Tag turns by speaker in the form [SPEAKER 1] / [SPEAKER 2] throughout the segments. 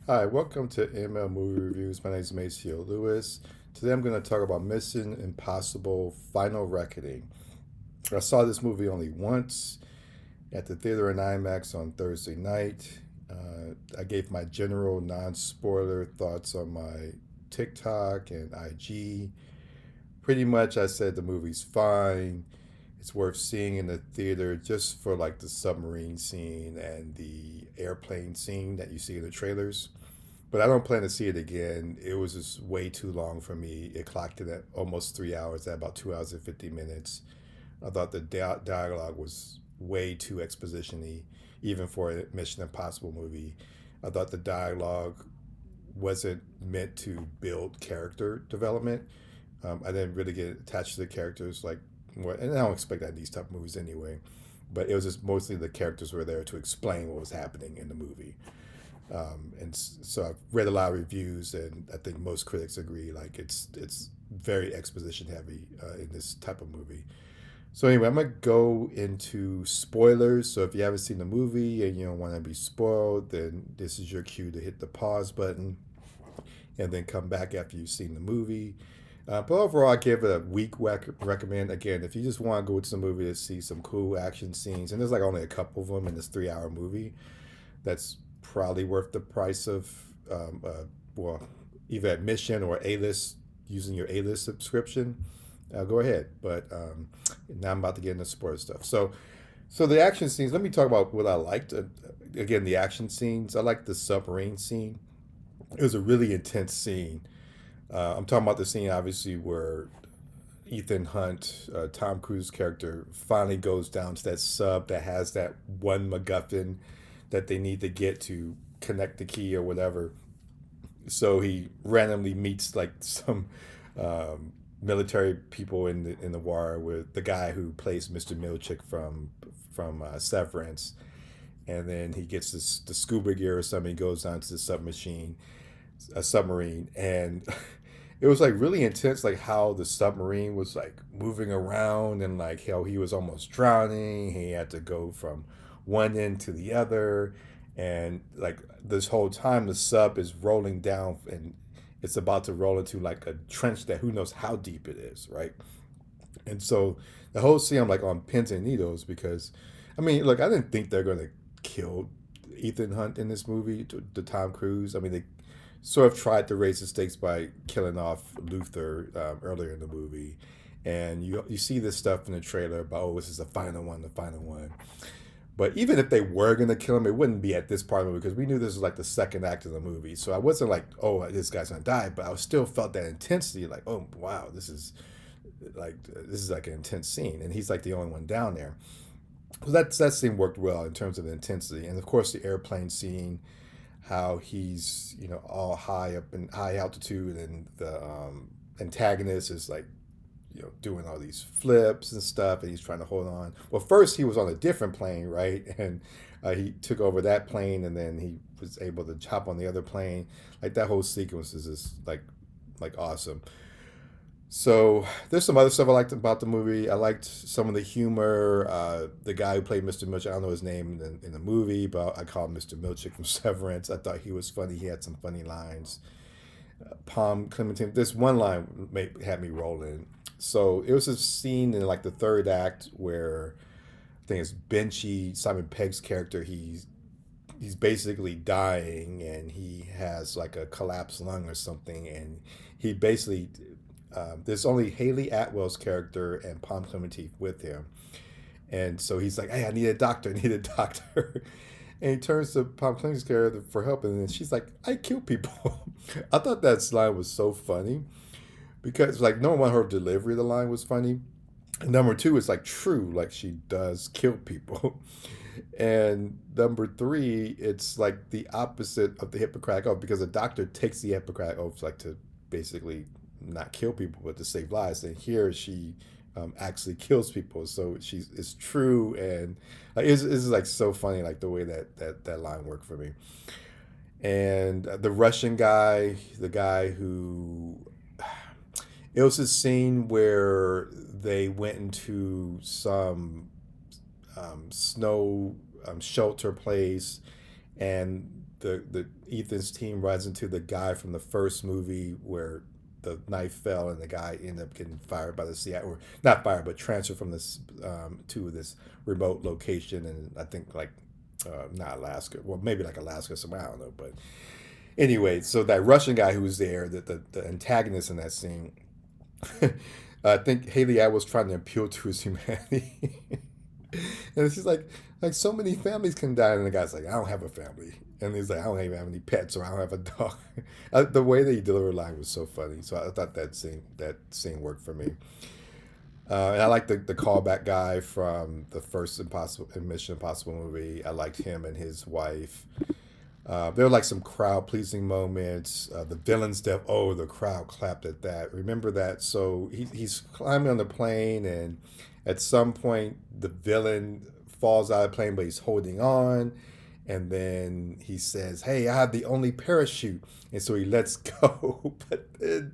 [SPEAKER 1] Hi, welcome to ML Movie Reviews. My name is Maceo Lewis. Today I'm going to talk about Mission Impossible Final Reckoning. I saw this movie only once at the theater in IMAX on Thursday night. I gave my general non spoiler thoughts on my TikTok and IG. Pretty much, I said the movie's fine. It's worth seeing in the theater just for like the submarine scene and the airplane scene that you see in the trailers. But I don't plan to see it again. It was just way too long for me. It clocked in at almost 3 hours, at about 2 hours and 50 minutes. I thought the dialogue was way too exposition-y, even for a Mission Impossible movie. I thought the dialogue wasn't meant to build character development. I didn't really get attached to the characters like, and I don't expect that in these type of movies anyway. But it was just mostly the characters were there to explain what was happening in the movie. So I've read a lot of reviews, and I think most critics agree like it's very exposition heavy in this type of movie. So anyway, I'm gonna go into spoilers. So if you haven't seen the movie and you don't want to be spoiled, then this is your cue to hit the pause button and then come back after you've seen the movie. But overall, I give it a weak recommend. Again, if you just want to go to the movie to see some cool action scenes, and there's like only a couple of them in this 3 hour movie, that's probably worth the price of well, either admission or A list using your A list subscription. Go ahead. But now I'm about to get into sports stuff. So the action scenes. Let me talk about what I liked. Again, the action scenes. I liked the submarine scene. It was a really intense scene. I'm talking about the scene, obviously, where Ethan Hunt, Tom Cruise character, finally goes down to that sub that has that one MacGuffin that they need to get to connect the key or whatever. So he randomly meets like some military people in the war with the guy who plays Mr. Milchick from Severance, and then he gets the scuba gear or something. He goes down to the submachine, a submarine, and it was like really intense, like how the submarine was like moving around and like how he was almost drowning. He had to go from one end to the other, and like this whole time the sub is rolling down and it's about to roll into like a trench that who knows how deep it is, right? And so the whole scene, I'm like on pins and needles because, I mean, look, I didn't think they're gonna kill Ethan Hunt in this movie, to Tom Cruise. I mean, they sort of tried to raise the stakes by killing off Luther earlier in the movie, and you see this stuff in the trailer about, oh, this is the final one, the final one. But even if they were gonna kill him, it wouldn't be at this part of the movie because we knew this was like the second act of the movie. So I wasn't like, oh, this guy's gonna die, but I still felt that intensity, like, oh wow, this is like an intense scene, and he's like the only one down there. So that scene worked well in terms of the intensity, and of course the airplane scene, how he's all high up in high altitude, and the antagonist is like doing all these flips and stuff, and he's trying to hold on. Well, first he was on a different plane, right, and he took over that plane, and then he was able to hop on the other plane. Like that whole sequence is just like awesome. So there's some other stuff I liked about the movie. I liked some of the humor. The guy who played Mr. Milchick, I don't know his name in the movie, but I call him Mr. Milchick from Severance. I thought he was funny. He had some funny lines. Palm Clementine, this one line had me rolling. So it was a scene in like the third act where I think it's Benchy, Simon Pegg's character. He's basically dying, and he has like a collapsed lung or something, and he basically there's only Haley Atwell's character and Palm Clementine with him, and so he's like, "Hey, I need a doctor. I need a doctor." And he turns to Palm Clementine's character for help, and then she's like, "I kill people." I thought that line was so funny because, like, number one, her delivery of the line was funny, and number two, it's like true, like she does kill people. And number three, it's like the opposite of the Hippocratic Oath because the doctor takes the Hippocratic Oath like to basically not kill people but to save lives. And here she actually kills people, so she's it's true, and like it's like so funny, like the way that line worked for me. And the Russian guy, the guy who it was a scene where they went into some snow shelter place, and the Ethan's team runs into the guy from the first movie where the knife fell and the guy ended up getting fired by the CIA, or not fired, but transferred from this to this remote location, and I think like not Alaska, well maybe like Alaska somewhere, I don't know, but anyway, so that Russian guy who was there, the antagonist in that scene, I think Haley Atwell was trying to appeal to his humanity. And it's just like so many families can die, and the guy's like, I don't have a family, and he's like, I don't even have any pets, or I don't have a dog. The way that he delivered line was so funny, so I thought that scene worked for me. And I like the callback guy from the first Mission Impossible movie. I liked him and his wife. There were like some crowd pleasing moments. The villain's death. Oh, the crowd clapped at that. Remember that? So he's climbing on the plane, and at some point, the villain falls out of the plane, but he's holding on. And then he says, "Hey, I have the only parachute," and so he lets go. But then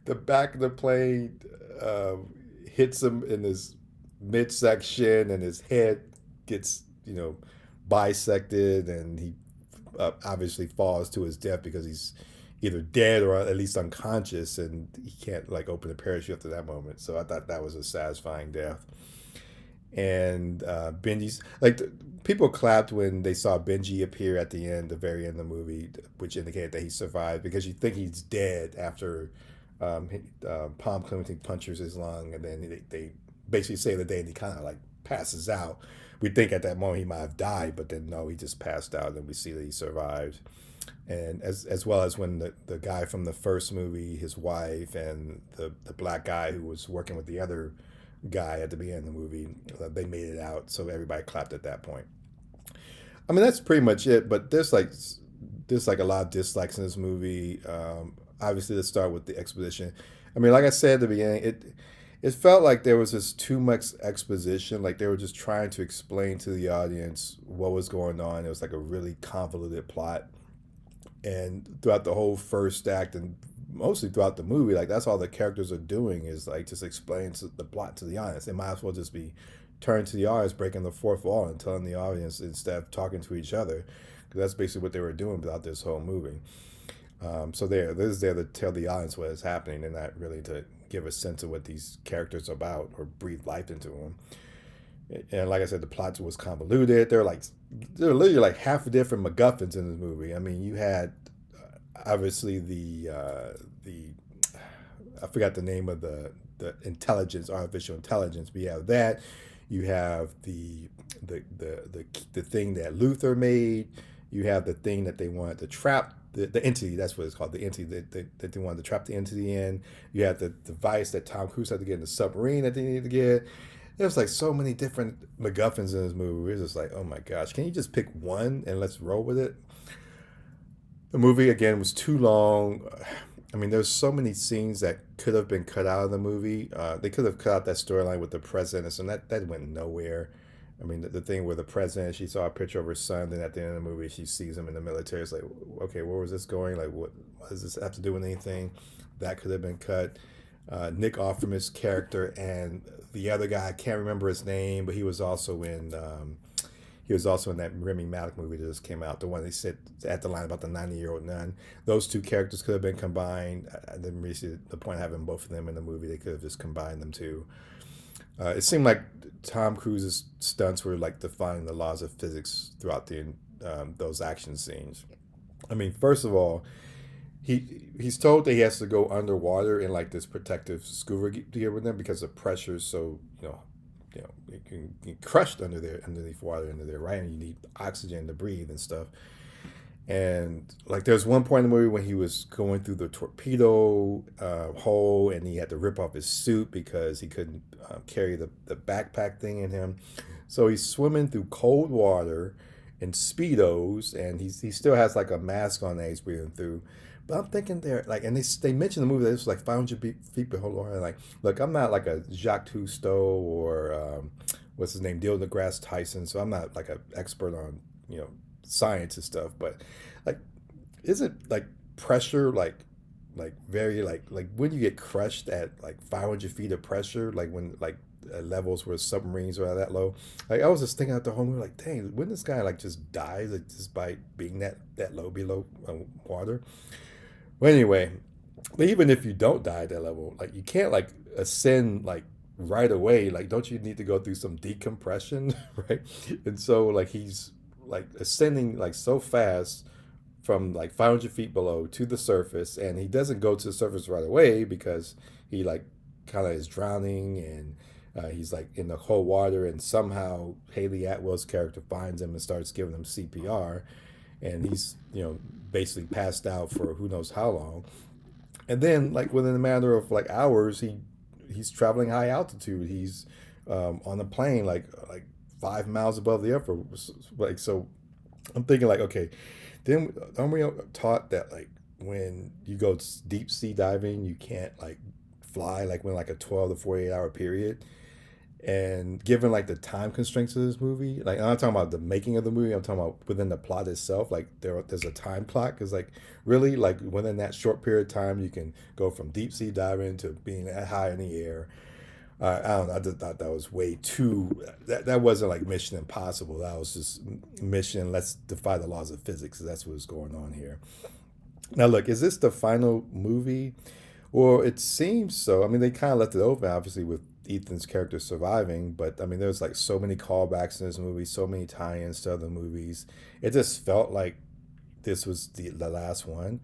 [SPEAKER 1] the back of the plane uh, hits him in his midsection, and his head gets bisected, and he obviously falls to his death because he's either dead or at least unconscious, and he can't like open the parachute after that moment. So I thought that was a satisfying death. And Benji's like people clapped when they saw Benji appear at the end, the very end of the movie, which indicated that he survived, because you think he's dead after Palm Clementine punctures his lung, and then they basically say the day, and he kind of like passes out. We think at that moment he might have died, but then no, he just passed out, and we see that he survived. And as well as when the guy from the first movie, his wife, and the black guy who was working with the other guy at the beginning of the movie, they made it out, so everybody clapped at that point. I mean, that's pretty much it. But there's like a lot of dislikes in this movie. Obviously, let's start with the exposition. I mean, like I said at the beginning, it felt like there was just too much exposition. Like they were just trying to explain to the audience what was going on. It was like a really convoluted plot, and throughout the whole first act and mostly throughout the movie, like that's all the characters are doing is like just explain the plot to the audience. They might as well just be turning to the audience, breaking the fourth wall, and telling the audience instead of talking to each other, because that's basically what they were doing throughout this whole movie. So this is there to tell the audience what is happening, and not really to give a sense of what these characters are about or breathe life into them. And like I said, the plot was convoluted. There were literally like half a different MacGuffins in this movie. I mean, you had obviously the I forgot the name of the intelligence, artificial intelligence. But you have that. You have the thing that Luther made. You have the thing that they wanted to trap the entity. That's what it's called, the entity that they wanted to trap the entity in. You have the device that Tom Cruise had to get in the submarine that they needed to get. There's like so many different MacGuffins in this movie. It's just like, oh my gosh, can you just pick one and let's roll with it? The movie again was too long. I mean, there's so many scenes that could have been cut out of the movie. They could have cut out that storyline with the president, and that went nowhere. I mean, the thing where the president, she saw a picture of her son, then at the end of the movie, she sees him in the military. It's like, okay, where was this going? Like, what does this have to do with anything? That could have been cut. Nick Offerman's character and the other guy, I can't remember his name, but he was also in that Remy Malek movie that just came out, the one they said at the line about the 90-year-old nun. Those two characters could have been combined. I didn't really see the point of having both of them in the movie. They could have just combined them too. It seemed like Tom Cruise's stunts were like defying the laws of physics throughout those action scenes. I mean, first of all, he's told that he has to go underwater in like this protective scuba gear with them because of pressure. So it can get crushed underneath water under there, right? And you need oxygen to breathe and stuff. And like there's one point in the movie when he was going through the torpedo hole, and he had to rip off his suit because he couldn't carry the backpack thing in him. So he's swimming through cold water in speedos, and he still has like a mask on that he's breathing through. But I'm thinking they're like, and they mentioned the movie that it was like 500 feet below water. Like, look, I'm not like a Jacques Cousteau or what's his name, Neil deGrasse Tyson, so I'm not like an expert on science and stuff. But like, isn't like pressure like very like when you get crushed at like 500 feet of pressure, like when like levels where submarines are that low. Like I was just thinking at the whole movie, like, dang, wouldn't this guy like just die like just by being that low below water? Well, anyway, but even if you don't die at that level, like you can't like ascend like right away. Like, don't you need to go through some decompression, right? And so like he's like ascending like so fast from like 500 feet below to the surface, and he doesn't go to the surface right away because he like kind of is drowning, and he's like in the cold water, and somehow Haley Atwell's character finds him and starts giving him CPR, and he's basically passed out for who knows how long, and then like within a matter of like hours he's traveling high altitude. He's on a plane like 5 miles above the earth, like so. I'm thinking like, okay, then aren't we taught that like when you go deep sea diving, you can't like fly like when like a 12 to 48 hour period? And given like the time constraints of this movie, like I'm not talking about the making of the movie, I'm talking about within the plot itself. Like there's a time clock. It's like really like within that short period of time, you can go from deep sea diving to being that high in the air. I don't know. I just thought that was way too. That wasn't like Mission Impossible. That was just mission. Let's defy the laws of physics. That's what's going on here. Now, look, is this the final movie? Well, it seems so. I mean, they kind of left it open, obviously, with Ethan's character surviving. But I mean, there's like so many callbacks in this movie, so many tie-ins to other movies. It just felt like this was the last one.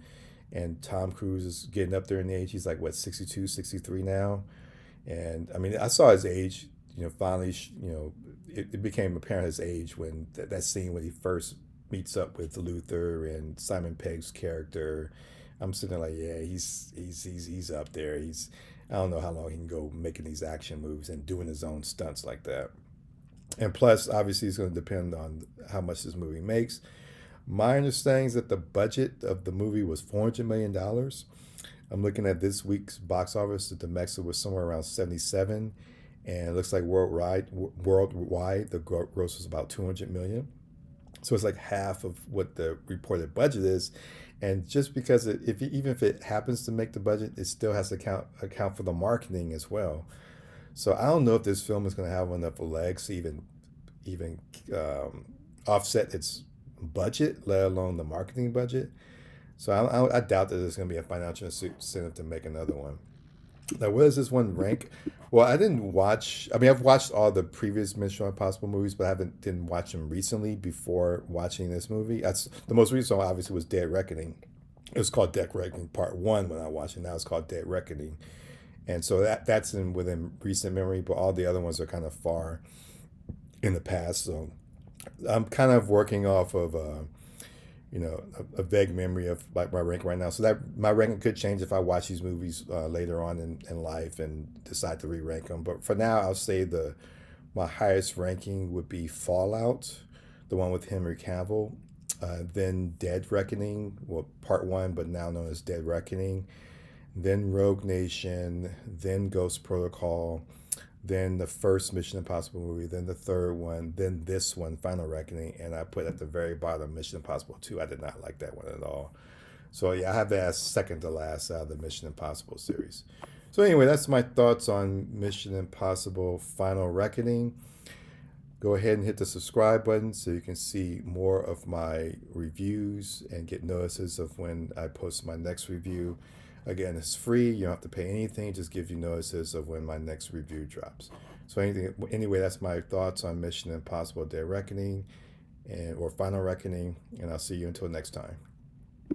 [SPEAKER 1] And Tom Cruise is getting up there in age. He's like what, 62, 63 now. And I mean, I saw his age, finally, it became apparent his age when that scene when he first meets up with Luther and Simon Pegg's character. I'm sitting there like, yeah, he's up there. I don't know how long he can go making these action moves and doing his own stunts like that. And plus, obviously, it's going to depend on how much this movie makes. My understanding is that the budget of the movie was $400 million. I'm looking at this week's box office. The domestic was somewhere around 77, and it looks like worldwide the gross was about 200 million. So it's like half of what the reported budget is, and just because even if it happens to make the budget, it still has to account for the marketing as well. So I don't know if this film is going to have enough legs to even offset its budget, let alone the marketing budget. So I doubt that there's going to be a financial incentive to make another one. Now, where does this one rank? Well, I didn't watch. I mean, I've watched all the previous Mission Impossible movies, but I didn't watch them recently before watching this movie. That's the most recent one. Obviously, was Dead Reckoning. It was called Dead Reckoning Part One when I watched it. Now it's called Dead Reckoning, and so that's within recent memory. But all the other ones are kind of far in the past. So I'm kind of working off of a vague memory of like my rank right now. So that my ranking could change if I watch these movies later on in life and decide to re-rank them. But for now, I'll say my highest ranking would be Fallout, the one with Henry Cavill. Then Dead Reckoning, well, Part One, but now known as Dead Reckoning. Then Rogue Nation. Then Ghost Protocol. Then the first Mission Impossible movie, then the third one, then this one, Final Reckoning, and I put at the very bottom Mission Impossible 2. I did not like that one at all. So yeah, I have that as second to last out of the Mission Impossible series. So anyway, that's my thoughts on Mission Impossible Final Reckoning. Go ahead and hit the subscribe button so you can see more of my reviews and get notices of when I post my next review. Again, it's free. You don't have to pay anything. It just gives you notices of when my next review drops. So anyway, that's my thoughts on Mission Impossible Dead Reckoning or Final Reckoning. And I'll see you until next time.